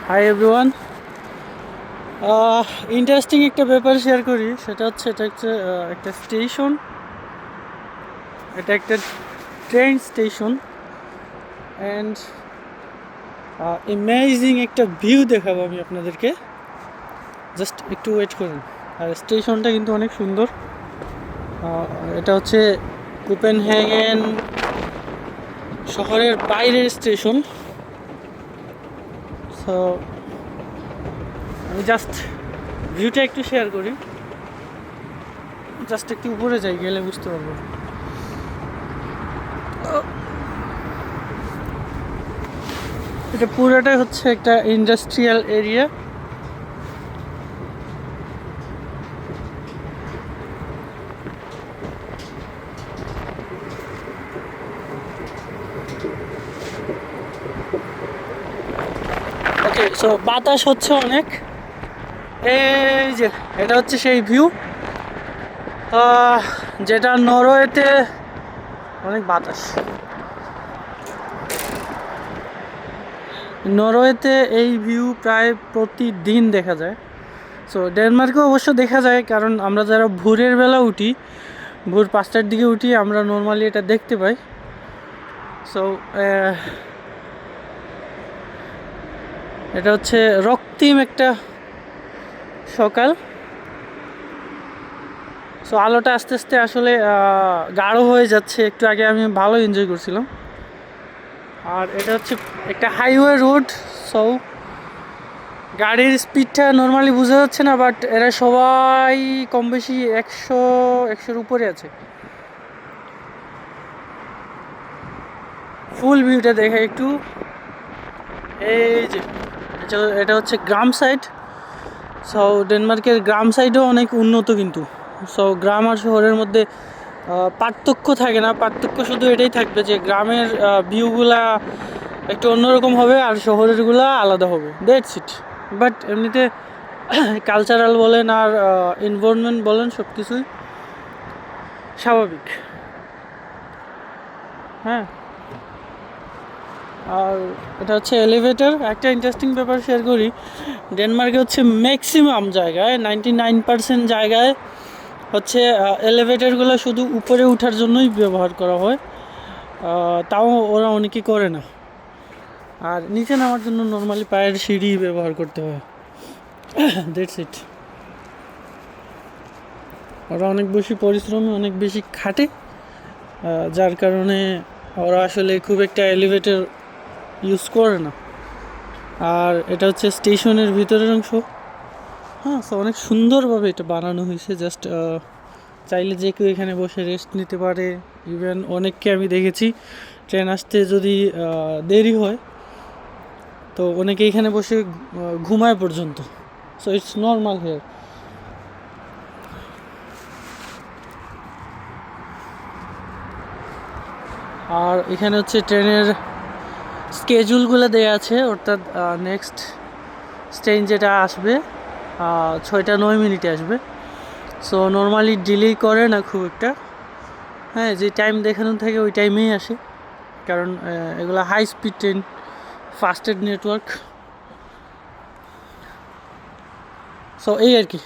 Hi everyone. Interesting একটা ব্যাপার share করি, সেটা হচ্ছে একটা স্টেশন, এটা একটা ট্রেন স্টেশন অ্যান্ড অ্যামেজিং একটা ভিউ দেখাবো আমি আপনাদেরকে। জাস্ট একটু ওয়েট করুন। আর স্টেশনটা কিন্তু অনেক সুন্দর। এটা হচ্ছে কোপেনহেগেন শহরের বাইরের স্টেশন। সো আমি জাস্ট ভিউটা একটু শেয়ার করি, জাস্ট একটু উপরে যাই, গেলে বুঝতে পারবো। এটা পুরোটাই হচ্ছে একটা ইন্ডাস্ট্রিয়াল এরিয়া। ওকে, সো বাতাস হচ্ছে অনেক। এই যে এটা হচ্ছে সেই ভিউ, যেটা নরওয়েতে অনেক বাতাস। নরওয়েতে এই ভিউ প্রায় প্রতিদিন দেখা যায়। সো ডেনমার্কেও অবশ্য দেখা যায়, কারণ আমরা যারা ভোরের বেলা উঠি, ভোর 5টার দিকে উঠি, আমরা নর্মালি এটা দেখতে পাই। সো এটা হচ্ছে রক্তিম একটা সকাল। সো আলোটা আস্তে আস্তে আসলে গাঢ় হয়ে যাচ্ছে। একটু আগে আমি ভালো এনজয় করছিলাম। আর এটা হচ্ছে একটা হাইওয়ে রোড। সো গাড়ির স্পিডটা নর্মালি বোঝা যাচ্ছে না, বাট এরা সবাই কম বেশি 100-100-এর উপরে আছে। ফুল ভিউটা দেখে একটু। এই যে এটা হচ্ছে গ্রাম সাইড। সো ডেনমার্কের গ্রাম সাইডও অনেক উন্নত কিন্তু। সো গ্রাম আর শহরের মধ্যে পার্থক্য থাকে না, পার্থক্য শুধু এটাই থাকবে যে গ্রামের ভিউগুলা একটু অন্যরকম হবে আর শহরেরগুলা আলাদা হবে, দ্যাটস ইট। বাট এমনিতে কালচারাল বলেন আর এনভায়রনমেন্ট বলেন, সব কিছুই স্বাভাবিক। হ্যাঁ, আর এটা হচ্ছে এলিভেটর। একটা ইন্টারেস্টিং ব্যাপার শেয়ার করি, ডেনমার্কে হচ্ছে ম্যাক্সিমাম জায়গায় 99% জায়গায় হচ্ছে এলিভেটরগুলো শুধু উপরে ওঠার জন্যই ব্যবহার করা হয়। তাও ওরা অনেকেই করে না, আর নিচে নামার জন্য নর্মালি পায়ের সিঁড়ি ব্যবহার করতে হয়। That's it. ওরা অনেক বেশি পরিশ্রমী, অনেক বেশি খাটে, যার কারণে ওরা আসলে খুব একটা এলিভেটর ইউজ করে না। আর এটা হচ্ছে স্টেশনের ভিতরের অংশ। হ্যাঁ, তো অনেক সুন্দরভাবে এটা বানানো হয়েছে। জাস্ট চাইলে যে কেউ এখানে বসে রেস্ট নিতে পারে। ইভেন অনেককে আমি দেখেছি ট্রেন আসতে যদি দেরি হয়, তো অনেকে এখানে বসে ঘুমায় পর্যন্ত। So it's normal here. আর এখানে হচ্ছে ট্রেনের স্কেজুলগুলো দেওয়া আছে, অর্থাৎ নেক্সট ট্রেন যেটা আসবে 6টা 9 মিনিটে আসবে। সো নর্মালি ডিলে করে না খুব একটা। হ্যাঁ, যে টাইম দেখানো থাকে ওই টাইমেই আসে, কারণ এগুলো high speed train, fastest network. So এই আর কি।